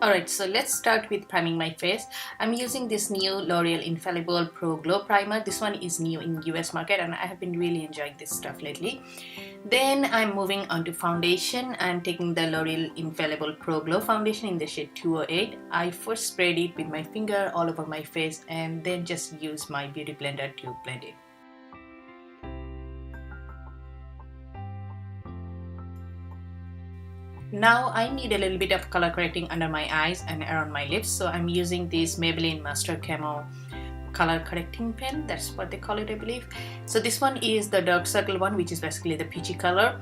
Alright, so let's start with priming my face. I'm using this new L'Oreal Infallible Pro Glow Primer. This one is new in US market and I have been really enjoying this stuff lately. Then I'm moving on to foundation. I'm taking the L'Oreal Infallible Pro Glow Foundation in the shade 208. I first sprayed it with my finger all over my face and then just use my beauty blender to blend it. Now I need a little bit of color correcting under my eyes and around my lips, so I'm using this Maybelline Mustard Camo color correcting pen. That's what they call it, I believe. So this one is the dark circle one, which is basically the peachy color.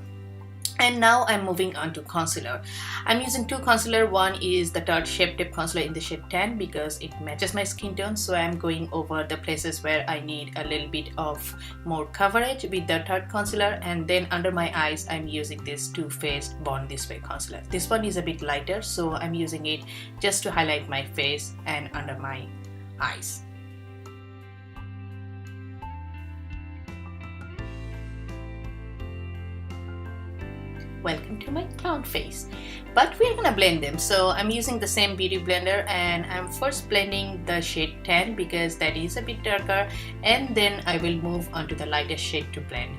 And now I'm moving on to concealer. I'm using two concealer. One is the Tarte Shape Tape Concealer in the shade 10 because it matches my skin tone. So I'm going over the places where I need a little bit of more coverage with the Tarte concealer. And then under my eyes, I'm using this Too Faced Born This Way concealer. This one is a bit lighter, so I'm using it just to highlight my face and under my eyes. Welcome to my clown face. But we're gonna blend them, so I'm using the same beauty blender and I'm first blending the shade 10 because that is a bit darker, and then I will move on to the lightest shade to blend.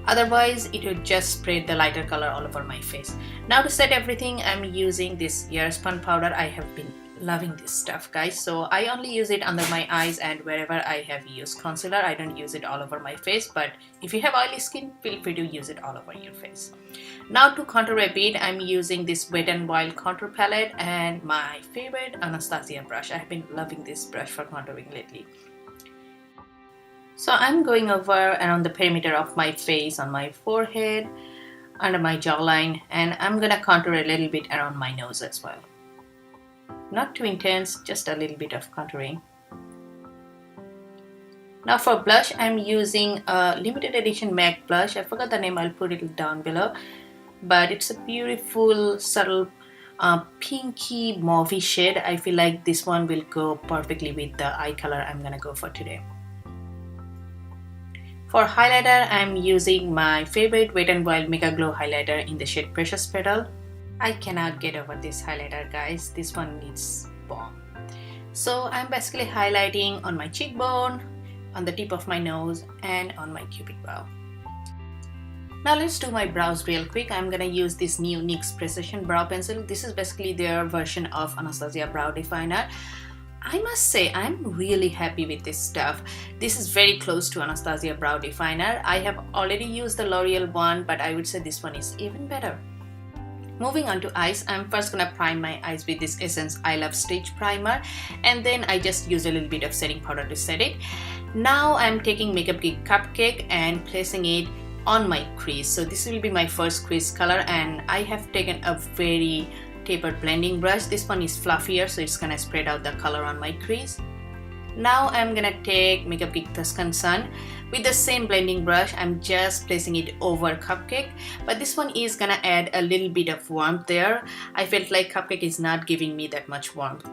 Otherwise it would just spread the lighter color all over my face. Now to set everything, I'm using this Airspun powder. I have been loving this stuff, guys, so I only use it under my eyes and wherever I have used concealer. I don't use it all over my face, but if you have oily skin, feel free to use it all over your face. Now to contour a bit, I'm using this Wet n Wild contour palette and my favorite Anastasia brush. I have been loving this brush for contouring lately. So I'm going over around the perimeter of my face, on my forehead, under my jawline, and I'm gonna contour a little bit around my nose as well. Not too intense, just a little bit of contouring. Now for blush, I'm using a limited edition MAC blush. I forgot the name, I'll put it down below. But it's a beautiful, subtle, pinky mauvey shade. I feel like this one will go perfectly with the eye color I'm gonna go for today. For highlighter, I'm using my favorite Wet n Wild MegaGlow highlighter in the shade Precious Petal. I cannot get over this highlighter, guys. This one needs bomb. So I'm basically highlighting on my cheekbone, on the tip of my nose, and on my cupid bow. Now let's do my brows real quick. I'm gonna use this new NYX Precision Brow Pencil. This is basically their version of Anastasia Brow Definer. I must say I'm really happy with this stuff. This is very close to Anastasia Brow Definer. I have already used the L'Oreal one, but I would say this one is even better. Moving on to eyes, I'm first gonna prime my eyes with this Essence I Love Stitch Primer, and then I just use a little bit of setting powder to set it. Now I'm taking Makeup Geek Cupcake and placing it on my crease. So this will be my first crease color, and I have taken a very tapered blending brush. This one is fluffier, so it's gonna spread out the color on my crease. Now I'm gonna take Makeup Geek Tuscan Sun. With the same blending brush, I'm just placing it over Cupcake, but this one is gonna add a little bit of warmth there. I felt like Cupcake is not giving me that much warmth.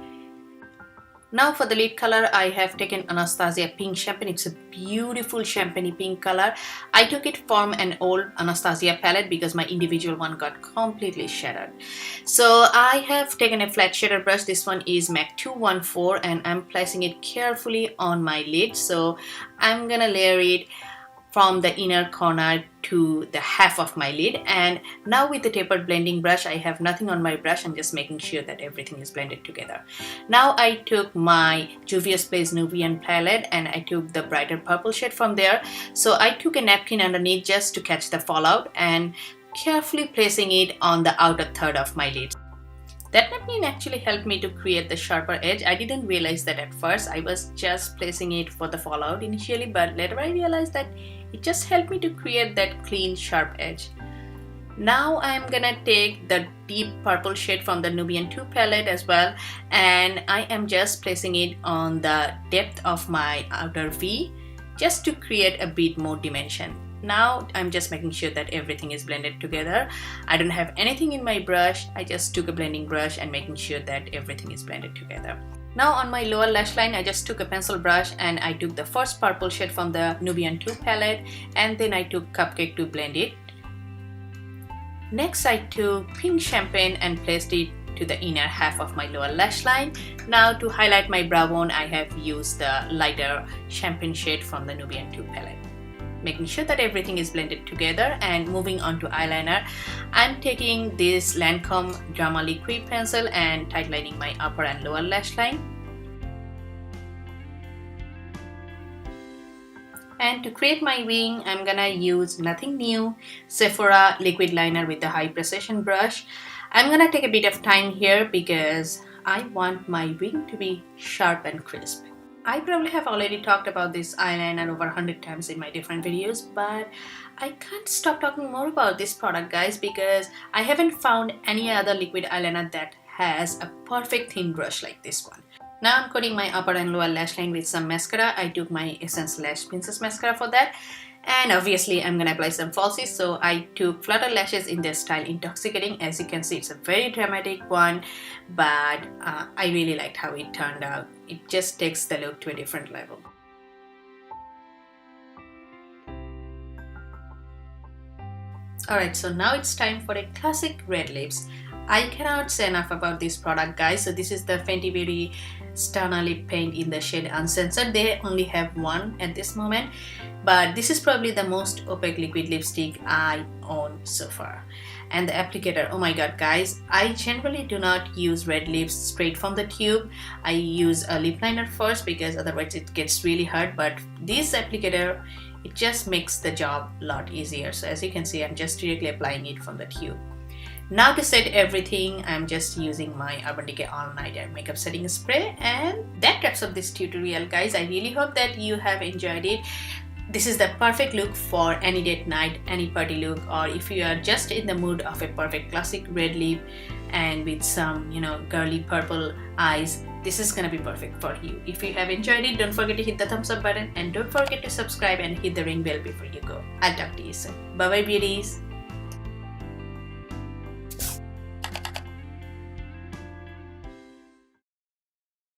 Now for the lid color, I have taken Anastasia Pink Champagne. It's a beautiful champagne pink color. I took it from an old Anastasia palette because my individual one got completely shattered. So I have taken a flat shader brush. This one is MAC 214 and I'm placing it carefully on my lid. So I'm gonna layer it from the inner corner to the half of my lid, and now with the tapered blending brush, I have nothing on my brush. I'm just making sure that everything is blended together. Now I took my Juvia's Place Nubian palette and I took the brighter purple shade from there. So I took a napkin underneath just to catch the fallout and carefully placing it on the outer third of my lid. That napkin actually helped me to create the sharper edge. I didn't realize that at first. I was just placing it for the fallout initially, but later I realized that it just helped me to create that clean, sharp edge. Now I'm gonna take the deep purple shade from the Nubian 2 palette as well, and I am just placing it on the depth of my outer V just to create a bit more dimension. Now I'm just making sure that everything is blended together. I don't have anything in my brush. I just took a blending brush and making sure that everything is blended together. Now on my lower lash line, I just took a pencil brush and I took the first purple shade from the Nubian 2 palette, and then I took Cupcake to blend it. Next I took Pink Champagne and placed it to the inner half of my lower lash line. Now to highlight my brow bone, I have used the lighter champagne shade from the Nubian 2 palette. Making sure that everything is blended together, and moving on to eyeliner, I'm taking this Lancome Drama Liquid pencil and tightlining my upper and lower lash line. And to create my wing, I'm gonna use nothing new, Sephora liquid liner with the high precision brush. I'm gonna take a bit of time here because I want my wing to be sharp and crisp. I probably have already talked about this eyeliner over 100 times in my different videos, but I can't stop talking more about this product, guys, because I haven't found any other liquid eyeliner that has a perfect thin brush like this one. Now I'm coating my upper and lower lash line with some mascara. I took my Essence Lash Princess mascara for that. And obviously I'm gonna apply some falsies, so I took flutter lashes in the style Intoxicating. As you can see, it's a very dramatic one, but I really liked how it turned out. It just takes the look to a different level. Alright, so now it's time for a classic red lips. I cannot say enough about this product, guys. So this is the Fenty Beauty Stunner Lip Paint in the shade Uncensored. They only have one at this moment, but this is probably the most opaque liquid lipstick I own so far. And the applicator, oh my god, guys, I generally do not use red lips straight from the tube. I use a lip liner first because otherwise it gets really hard, but this applicator, it just makes the job a lot easier. So as you can see, I'm just directly applying it from the tube. Now to set everything, I'm just using my Urban Decay All Nighter makeup setting spray, and that wraps up this tutorial, guys. I really hope that you have enjoyed it. This is the perfect look for any date night, any party look, or if you are just in the mood of a perfect classic red lip and with some, girly purple eyes. This is gonna be perfect for you. If you have enjoyed it, don't forget to hit the thumbs up button and don't forget to subscribe and hit the ring bell before you go. I'll talk to you soon. Bye bye, beauties.